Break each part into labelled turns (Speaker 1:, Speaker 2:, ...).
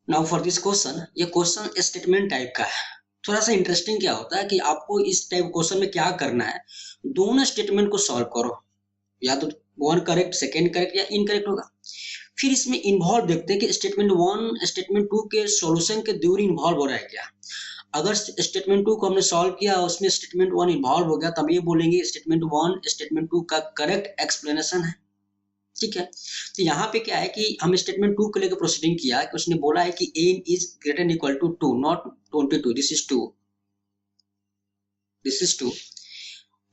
Speaker 1: Now for this question, ये question statement type का है। थोड़ा सा इंटरेस्टिंग क्या होता है कि आपको इस टाइप क्वेश्चन में क्या करना है, दोनों स्टेटमेंट को सॉल्व करो, या तो वन करेक्ट सेकेंड करेक्ट या इनकरेक्ट होगा। फिर इसमें इन्वॉल्व देखते हैं कि स्टेटमेंट वन स्टेटमेंट टू के सॉल्यूशन के दूर इन्वॉल्व हो रहा है क्या। अगर स्टेटमेंट टू को हमने सॉल्व किया और उसमें स्टेटमेंट वन इन्वॉल्व हो गया, तब ये बोलेंगे स्टेटमेंट वन स्टेटमेंट टू का करेक्ट एक्सप्लेनेशन है। ठीक है, तो यहाँ पे क्या है कि हम स्टेटमेंट टू को लेकर प्रोसीडिंग किया कि उसने बोला है कि n is greater than equal to 2, not 22, this is 2, this is 2,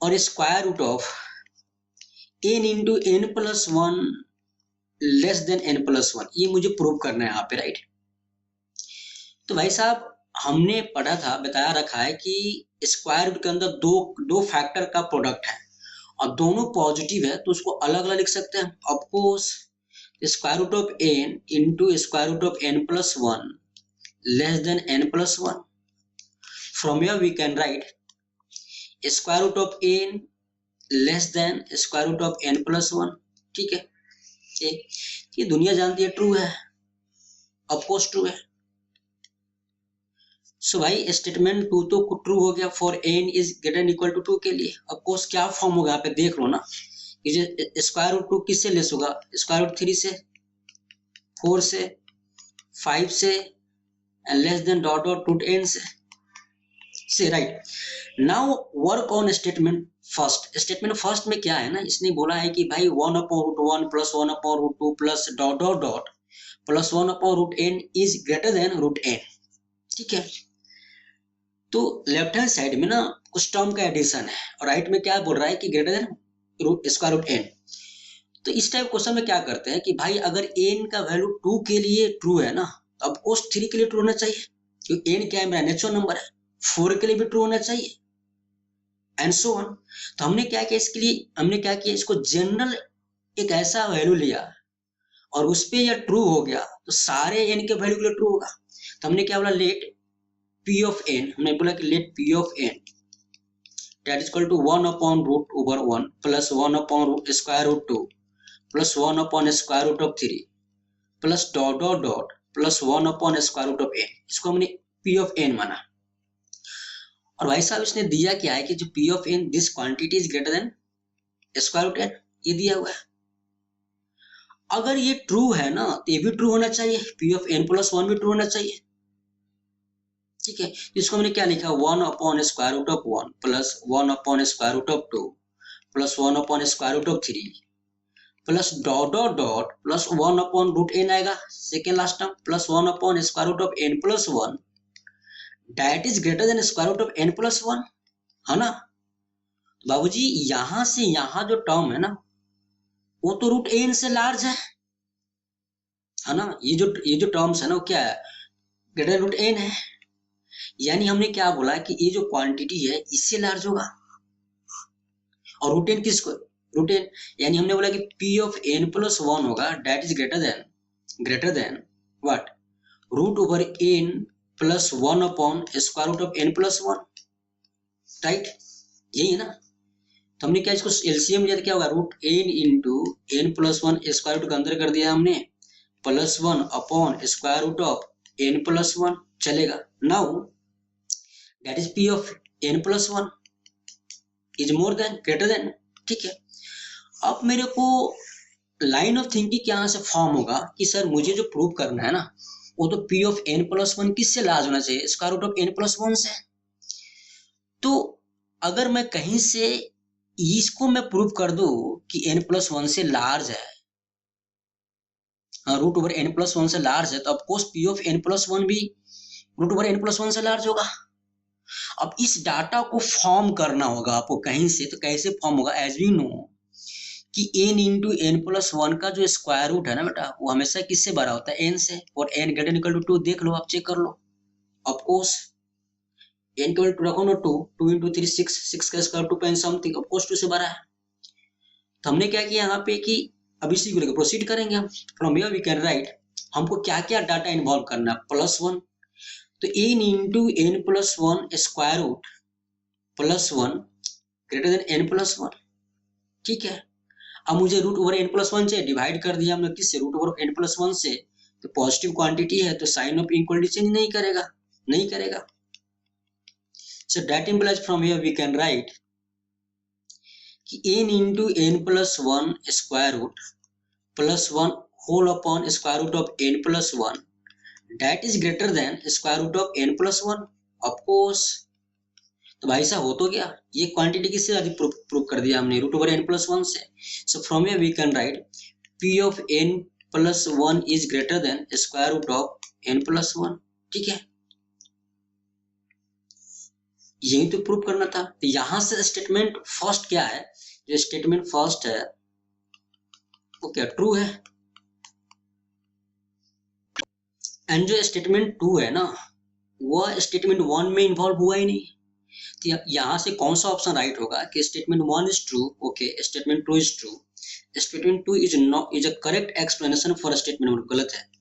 Speaker 1: और square root of n into n plus one less than n plus one, ये मुझे प्रूव करना है यहाँ पे, राइट। तो भाई साहब, हमने पढ़ा था, बताया रखा है कि स्क्वायर रूट के अंदर दो फैक्टर का प्रोडक्ट है और दोनों पॉजिटिव है, तो उसको अलग अलग लिख सकते हैं। Of course square root of n into square root of n plus one less than n plus one. From here we can write square root of n less than square root of n plus one. ठीक है, ये दुनिया जानती है true है, of course true है। सो भाई statement to तो ट्रू हो गया for n is greater than equal to 2 के लिए। ऑफकोर्स क्या फॉर्म होगा यहाँ पे देख लो ना, कि स्क्वायर रूट 2 किससे लेस होगा, स्क्वायर रूट 3 से, 4 से, 5 से, and less than dot dot root n से right. Now work on statement first. Statement first में क्या है ना, इसने बोला है कि भाई 1 upon root 1 plus 1 upon root 2 plus dot dot dot plus 1 upon root n is greater than root n। ठीक है, तो लेफ्ट हैंड साइड में ना कुछ टर्म का एडिशन है और राइट में क्या बोल रहा है कि greater than root square root n। तो इस टाइप क्वेश्चन में क्या करते हैं कि भाई अगर n का वैल्यू 2 के लिए ट्रू है ना, तो अब कोस 3 के लिए ट्रू होना चाहिए, क्योंकि n क्या है, मेरा नेचुरल नंबर है। 4 के लिए भी ट्रू होना चाहिए, एंड सो ऑन। तो हमने क्या किया, इसके लिए हमने क्या किया, इसको जनरल एक ऐसा वैल्यू लिया और उस पर यह ट्रू हो गया तो सारे n के वैल्यू के लिए ट्रू होगा। तो हमने क्या बोला, लेट p of n, हमने बोला कि late p of n that is equal to 1 upon root over 1 plus 1 upon root square root 2 plus 1 upon square root of 3 plus dot dot dot plus 1 upon square root of n। इसको हमने p of n माना। और भाई साहब इसने दिया क्या है कि जो p of n this quantity is greater than square root n, ये दिया हुआ है। अगर ये ट्रू है ना, तो ये भी ट्रू होना चाहिए, p of n plus one भी ट्रू होना चाहिए। ठीक है, इसको हमने क्या लिखा, 1 upon square root of 1 plus 1 upon square root of 2 plus 1 upon square root of 3 plus dot dot dot plus 1 upon root n आएगा second last term, plus 1 upon square root of n plus 1 that is greater than square root of n plus 1, है ना। बाबूजी यहां से यहां जो term है ना, वो तो रूट n से लार्ज है ना। ये जो टर्म्स है ना, वो क्या है, ग्रेटर रूट n है। यानी हमने क्या बोला कि ये जो क्वांटिटी है इससे लार्ज होगा, और रूट n किसको, रूट n, यानी हमने बोला कि p of n plus one होगा that is greater than what, root over n plus one upon square root of n plus one, right, यही है ना। तो हमने क्या इसको एलसीएम लिया, क्या होगा, root n into n plus one square root के अंदर कर दिया हमने, plus one upon square root of n plus one, चलेगा। Now that is p of n plus 1 is more than greater than। ठीक है, अब मेरे को लाइन ऑफ थिंकिंग यहाँ से फॉर्म होगा कि सर मुझे जो प्रूव करना है ना, वो तो p of n plus 1 किससे लार्ज होना चाहिए, square root of n plus 1 से। तो अगर मैं कहीं से इसको मैं प्रूव कर दूं कि n plus 1 से लार्ज है, हाँ, रूट ओवर n plus 1 से लार्ज है, तो of course p of n plus 1 भी रूट ओवर n plus 1 से लार्ज होगा। अब इस डाटा को फॉर्म करना होगा आपको कहीं से, तो कैसे फॉर्म होगा, एज वी नो कि n into n plus one का जो स्क्वायर रूट है ना बेटा, वो हमेशा किससे बड़ा होता है, n से, और n greater than equal to 2, देख लो आप, चेक कर लो। ऑफकोर्स n इक्वल टू रखो ना, 2 इंटू 3 6 का स्क्वायर 2 पॉइंट समथिंग, ऑफकोर्स 2 से बड़ा है। तो हमने क्या किया यहाँ पे कि अब इसी को लेकर प्रोसीड करेंगे हम। From here we can write, हमको क्या क्या डाटा इन्वॉल्व करना है, प्लस वन, तो n into n plus one square root plus one greater than n plus one. ठीक है, अब मुझे root over n plus one से डिवाइड कर दिया हमने, किससे, root over n plus one से, तो पॉजिटिव क्वांटिटी है तो साइन ऑफ इनइक्वालिटी चेंज नहीं करेगा। So that implies from here we can write कि n into n plus one square root plus one whole upon square root of n plus one that is greater than square root of n plus one. Of course, तो भाई साहब हो तो गया, ये quantity किससे आदि प्रूव कर दिया हमने, root over n plus one से। So from here we can write p of n plus one is greater than square root of n plus one. ठीक है, यही तो प्रूव करना था। तो यहां से स्टेटमेंट फर्स्ट क्या है, जो स्टेटमेंट फर्स्ट है वो क्या ट्रू है, एंड जो स्टेटमेंट टू है ना वो स्टेटमेंट वन में इन्वॉल्व हुआ ही नहीं। तो यहां से कौन सा ऑप्शन राइट होगा कि statement one is true, okay statement two is true, statement two is not is a correct explanation for statement one, गलत है।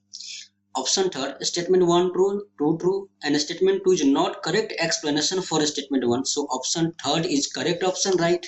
Speaker 1: Option third statement one true, two true, and statement two is not correct explanation for statement one, so option third is correct option, right.